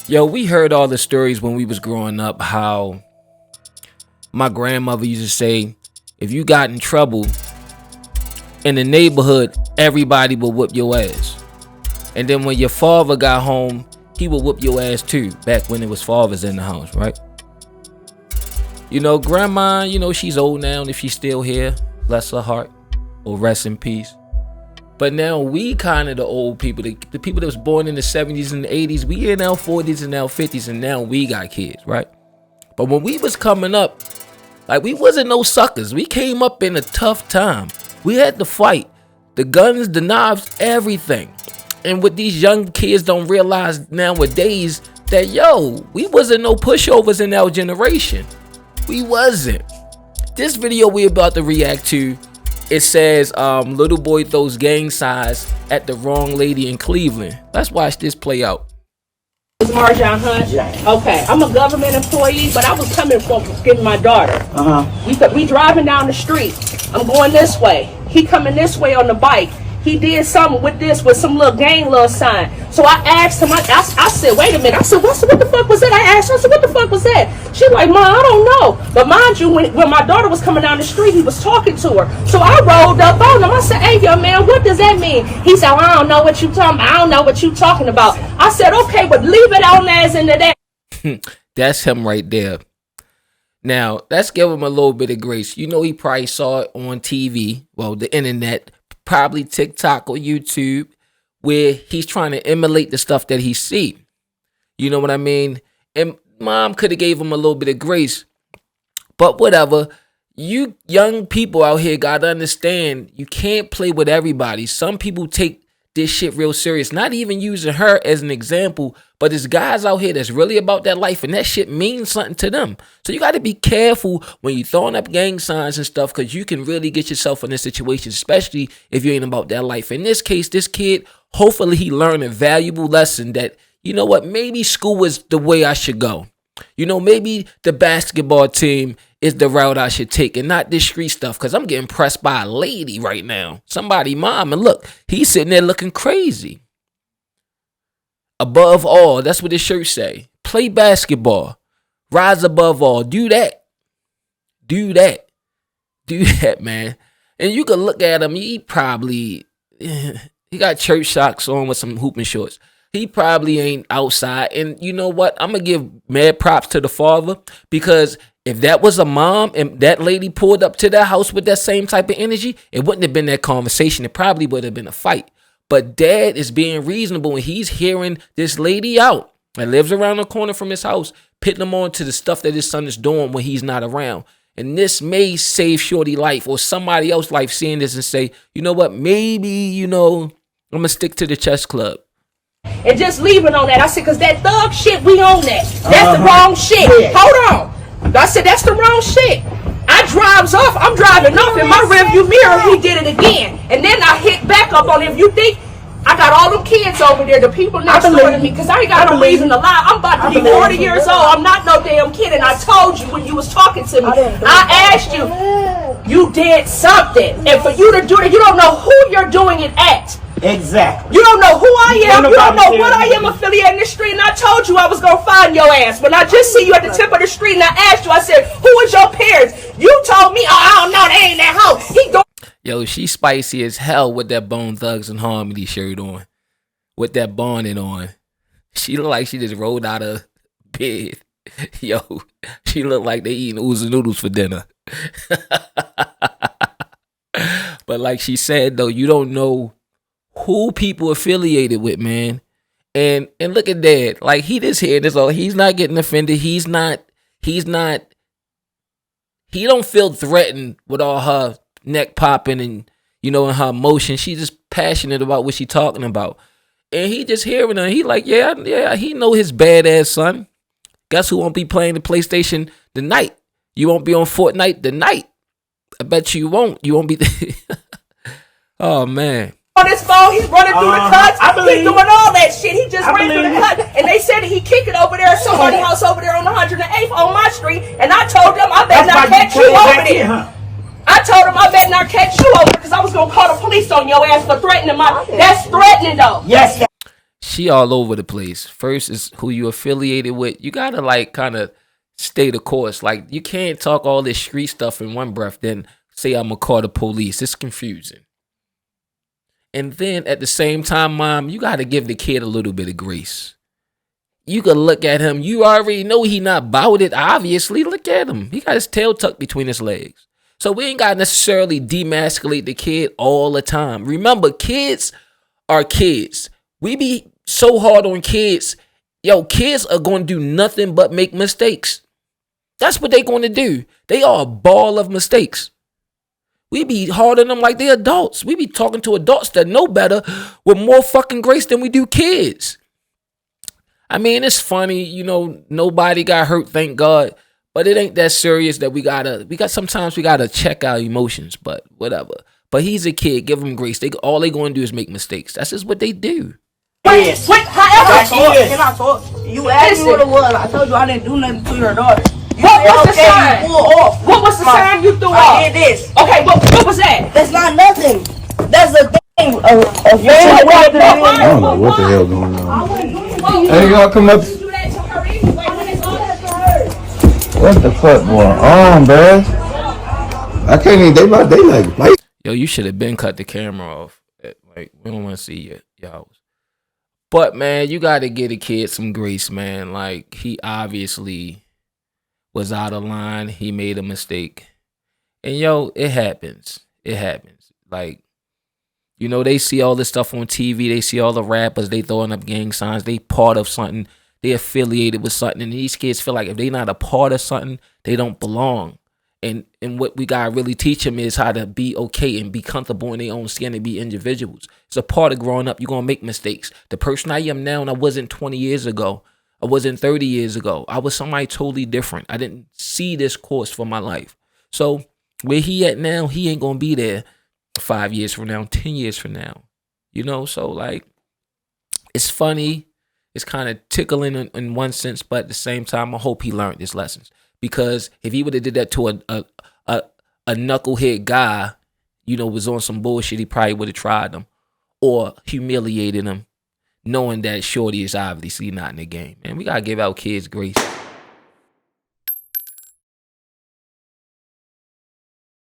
Yo, we heard all the stories when we was growing up how my grandmother used to say, if you got in trouble in the neighborhood, everybody will whoop your ass. And then when your father got home, he would whoop your ass too, back when it was fathers in the house, right? You know, grandma, you know, she's old now, and if she's still here, bless her heart, or rest in peace. But now we kind of the old people, the people that was born in the 70s and the 80s, we in our 40s and our 50s, and now we got kids, right? But when we was coming up, like, we wasn't no suckers. We came up in a tough time. We had to fight. The guns, the knives, everything. And what these young kids don't realize nowadays, that, yo, we wasn't no pushovers in our generation. We wasn't. This video we about to react to, it says, little boy throws gang signs at the wrong lady in Cleveland. Let's watch this play out. It's Marjan Hunt. Okay, I'm a government employee, but I was coming from getting my daughter. We driving down the street. I'm going this way. He coming this way on the bike. He did something with some little gang little sign. So I asked him, I said, wait a minute. I said, what the fuck was that? I asked her, I said, what the fuck was that? She like, Mom, I don't know. But mind you, when my daughter was coming down the street, he was talking to her. So I rolled up on him. I said, hey, young man, what does that mean? He said, well, I don't know what you talking about. I don't know what you talking about. I said, okay, but leave it on as into that. That's him right there. Now, let's give him a little bit of grace. You know, he probably saw it on TV, well, the internet, probably TikTok or YouTube, where he's trying to emulate the stuff that he see. You know what I mean? And mom could have gave him a little bit of grace. But whatever. You young people out here gotta understand, you can't play with everybody. Some people take this shit real serious. Not even using her as an example, but there's guys out here that's really about that life, and that shit means something to them. So you got to be careful when you're throwing up gang signs and stuff, because you can really get yourself in this situation, especially if you ain't about that life. In this case, this kid, hopefully he learned a valuable lesson that, you know what, maybe school is the way I should go. You know, maybe the basketball team is the route I should take, and not this street stuff, because I'm getting pressed by a lady right now. Somebody mom, and look, he's sitting there looking crazy. Above all, that's what his shirt say. Play basketball. Rise above all. Do that. Do that. Do that, man. And you can look at him, he probably, he got church socks on with some hooping shorts. He probably ain't outside. And you know what? I'm going to give mad props to the father, because if that was a mom and that lady pulled up to that house with that same type of energy, it wouldn't have been that conversation. It probably would have been a fight. But dad is being reasonable, and he's hearing this lady out that lives around the corner from his house, pitting him on to the stuff that his son is doing when he's not around. And this may save Shorty life or somebody else's life, seeing this and say, you know what, maybe, you know, I'm going to stick to the chess club. And just leave it on that. I said, because that thug shit, we own that. That's the wrong shit. Hold on. I said, that's the wrong shit. I drives off. I'm driving off in my rearview mirror. He did it again. And then I hit back up on him. If you think I got all them kids over there, the people next door to me, because I ain't got no reason to lie. I'm about to be 40 years old. I'm not no damn kid. And I told you when you was talking to me, I asked you, you did something. And for you to do it, you don't know who you're doing it at. Exactly. You don't know who I am. You don't know what I am affiliated in the street. And I told you I was going to find your ass. When I just see you at the tip of the street and I asked you, I said, who is your parents? You told me, oh, I don't know. They ain't that house. Yo, she spicy as hell with that Bone Thugs and Harmony shirt on. With that bonnet on. She look like she just rolled out of bed. Yo, she look like they eating oodles noodles for dinner. But like she said, though, you don't know who people affiliated with, man. And look at Dad. Like, he just hearing this all. He's not getting offended. He don't feel threatened with all her neck popping and, you know, and her emotion. She's just passionate about what she's talking about. And he just hearing her. He like, yeah, he know his badass son. Guess who won't be playing the PlayStation tonight? You won't be on Fortnite tonight. I bet you won't. You won't be. Oh, man. On his phone, he's running through the cuts. He's doing all that shit. He just ran through the cut. And they said he kicked it over there at somebody's house over there on 108th on my street. And I told them I better not catch you over there. I told him I better not catch you over there because I was going to call the police on your ass for threatening my... That's threatening, though. Yes. she all over the place. First is who you affiliated with. You gotta like kind of stay the course. Like you can't talk all this street stuff in one breath, then say I'm gonna call the police. It's confusing. And then at the same time, mom, you gotta give the kid a little bit of grace. You could look at him. You already know he not bout it, obviously. Look at him. He got his tail tucked between his legs. So we ain't got to necessarily demasculate the kid all the time. Remember, kids are kids. We be so hard on kids. Yo, kids are going to do nothing but make mistakes. That's what they going to do. They are a ball of mistakes. We be hard on them like they adults. We be talking to adults that know better with more fucking grace than we do kids. I mean, it's funny, you know, nobody got hurt, thank God. But it ain't that serious that sometimes we gotta check our emotions, but whatever. But he's a kid, give him grace. All they gonna do is make mistakes. That's just what they do. Yes. Can I talk? You asked me what it was. I told you I didn't do nothing to your daughter. What was the sign? What was the sign you threw off? I did this. Okay, what was that? That's not nothing. That's a thing. I don't know what the hell going on. Hey, y'all come up. What the fuck going on, bro? I can't even. They like. Yo, you should have been cut the camera off. Like we don't want to see your house. But man, you got to give a kid some grace, man. Like he obviously was out of line. He made a mistake, and yo, it happens. It happens. Like. You know, they see all this stuff on TV. They see all the rappers. They throwing up gang signs. They part of something. They affiliated with something. And these kids feel like if they not a part of something, they don't belong. And what we got to really teach them is how to be okay and be comfortable in their own skin and be individuals. It's a part of growing up. You're going to make mistakes. The person I am now and I wasn't 20 years ago. I wasn't 30 years ago. I was somebody totally different. I didn't see this course for my life. So where he at now, he ain't going to be there 5 years from now, 10 years from now, you know? So like, it's funny. It's kind of tickling in one sense, but at the same time, I hope he learned his lessons, because if he would have did that to a knucklehead guy, you know, was on some bullshit, he probably would have tried him or humiliated him, knowing that shorty is obviously not in the game. And we got to give our kids grace.